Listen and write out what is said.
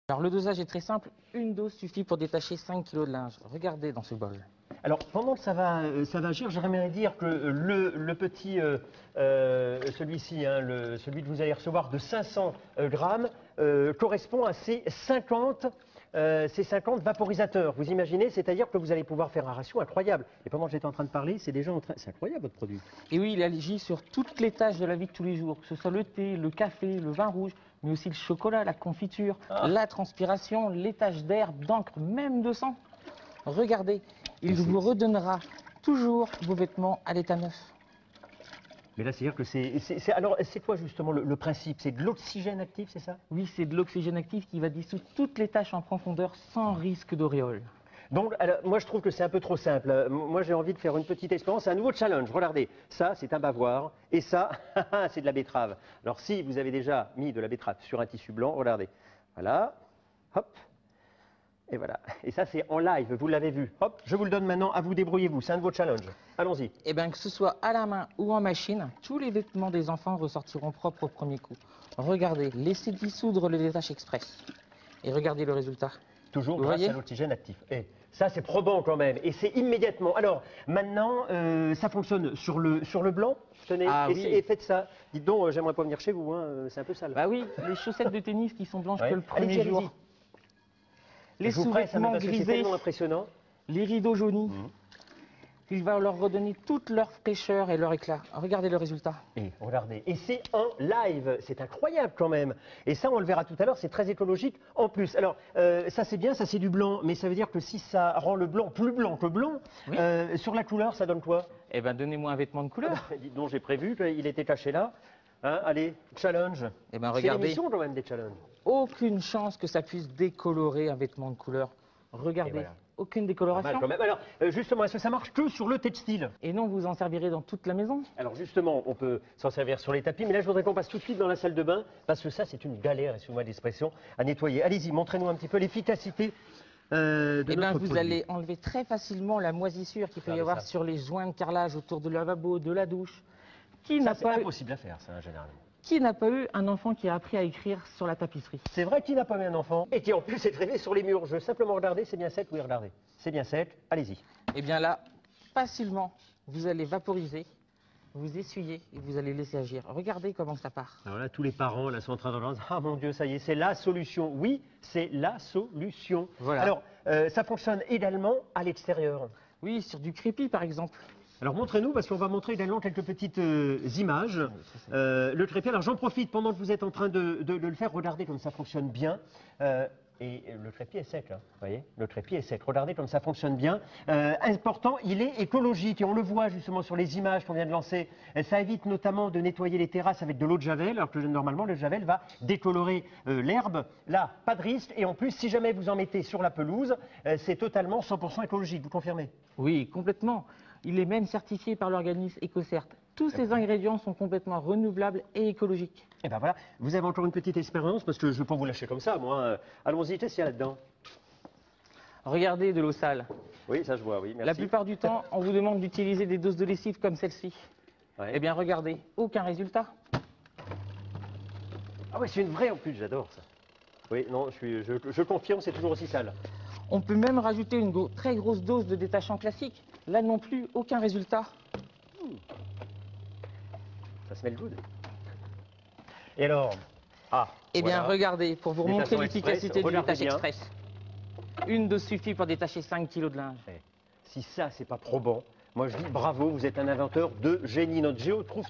Alors le dosage est très simple, une dose suffit pour détacher 5 kg de linge. Regardez dans ce bol. Alors, pendant que ça va agir, j'aimerais dire que le petit, celui-ci, hein, celui que vous allez recevoir de 500 grammes, correspond à ces 50 vaporisateurs. Vous imaginez, c'est-à-dire que vous allez pouvoir faire un ratio incroyable. Et pendant que j'étais en train de parler, c'est déjà en train... C'est incroyable votre produit. Et oui, il agit sur toutes les tâches de la vie de tous les jours, que ce soit le thé, le café, le vin rouge, mais aussi le chocolat, la confiture, la transpiration, les taches d'herbe, d'encre, même de sang. Regardez, il vous redonnera toujours vos vêtements à l'état neuf. Mais là, c'est-à-dire que alors, c'est quoi justement le principe? C'est de l'oxygène actif, c'est ça? Oui, c'est de l'oxygène actif qui va dissoudre toutes les tâches en profondeur sans risque d'auréole. Donc, alors, moi, je trouve que c'est un peu trop simple. Moi, j'ai envie de faire une petite expérience. C'est un nouveau challenge. Regardez, ça, c'est un bavoir. Et ça, c'est de la betterave. Alors, si vous avez déjà mis de la betterave sur un tissu blanc, regardez. Voilà. Hop. Et voilà. Et ça, c'est en live. Vous l'avez vu. Hop. Je vous le donne maintenant. À vous, débrouillez-vous. C'est un nouveau challenge. Allons-y. Eh bien, que ce soit à la main ou en machine, tous les vêtements des enfants ressortiront propres au premier coup. Regardez, laissez dissoudre le détache express. Et regardez le résultat. Toujours grâce à l'oxygène actif. Et ça, c'est probant quand même. Et c'est immédiatement. Alors, maintenant, ça fonctionne sur le blanc. Tenez, et faites ça. Dites donc, j'aimerais pas venir chez vous. Hein, c'est un peu sale. Bah oui, les chaussettes de tennis qui sont blanches que le premier jour. Les sous-vêtements grisés. C'est tellement impressionnant. Les rideaux jaunis. Il va leur redonner toute leur fraîcheur et leur éclat. Regardez le résultat. Et regardez, et c'est en live, c'est incroyable quand même. Et ça, on le verra tout à l'heure, c'est très écologique en plus. Alors, ça c'est bien, ça c'est du blanc, mais ça veut dire que si ça rend le blanc plus blanc que blanc, sur la couleur, ça donne quoi? Eh bien, donnez-moi un vêtement de couleur. Dites donc, j'ai prévu, il était caché là. Hein, allez, challenge. Eh ben, regardez. C'est l'émission quand même des challenges. Aucune chance que ça puisse décolorer un vêtement de couleur. Regardez. Aucune décoloration. Quand même. Alors, justement, est-ce que ça marche que sur le textile? Et non, vous en servirez dans toute la maison. Alors, justement, on peut s'en servir sur les tapis, mais là, je voudrais qu'on passe tout de suite dans la salle de bain, parce que ça, c'est une galère, excusez-moi l'expression, à nettoyer. Allez-y, montrez-nous un petit peu l'efficacité de notre produit. Vous allez enlever très facilement la moisissure qu'il peut y avoir sur les joints de carrelage autour du lavabo, de la douche. C'est impossible à faire, ça, généralement. Qui n'a pas eu un enfant qui a appris à écrire sur la tapisserie? C'est vrai, qui n'a pas eu un enfant et qui en plus est grévé sur les murs? Je veux simplement regarder, c'est bien sec? Oui, regardez. C'est bien sec, allez-y. Eh bien là, facilement, vous allez vaporiser, vous essuyez et vous allez laisser agir. Regardez comment ça part. Alors là, tous les parents là, sont en train de dire, ah mon Dieu, ça y est, c'est la solution. Oui, c'est la solution. Voilà. Alors, ça fonctionne également à l'extérieur. Oui, sur du crépi par exemple. Alors montrez-nous, parce qu'on va montrer également quelques petites images. Le crépi, alors j'en profite pendant que vous êtes en train de le faire, regardez comme ça fonctionne bien. Et le crépi est sec, hein, vous voyez, le crépi est sec. Regardez comme ça fonctionne bien. Important, il est écologique et on le voit justement sur les images qu'on vient de lancer. Ça évite notamment de nettoyer les terrasses avec de l'eau de javel, alors que normalement le javel va décolorer l'herbe. Là, pas de risque. Et en plus, si jamais vous en mettez sur la pelouse, c'est totalement 100% écologique, vous confirmez? Oui, complètement. Il est même certifié par l'organisme EcoCert. Tous ces ingrédients sont complètement renouvelables et écologiques. Et ben voilà, vous avez encore une petite expérience, parce que je ne veux pas vous lâcher comme ça, moi. Allons-y, qu'est-ce qu'il y a là-dedans? Regardez de l'eau sale. Oui, ça je vois, oui, merci. La plupart du temps, on vous demande d'utiliser des doses de lessive comme celle-ci. Ouais. Eh bien, regardez, aucun résultat. Ah ouais, c'est une vraie en plus, j'adore ça. Oui, non, je confirme, c'est toujours aussi sale. On peut même rajouter une très grosse dose de détachant classique. Là non plus, aucun résultat. Ça smell good. Et alors? Eh bien, regardez, pour vous montrer l'efficacité du détache express. Une dose suffit pour détacher 5 kg de linge. Si ça, c'est pas probant, moi je dis bravo, vous êtes un inventeur de génie. Notre Géo trouve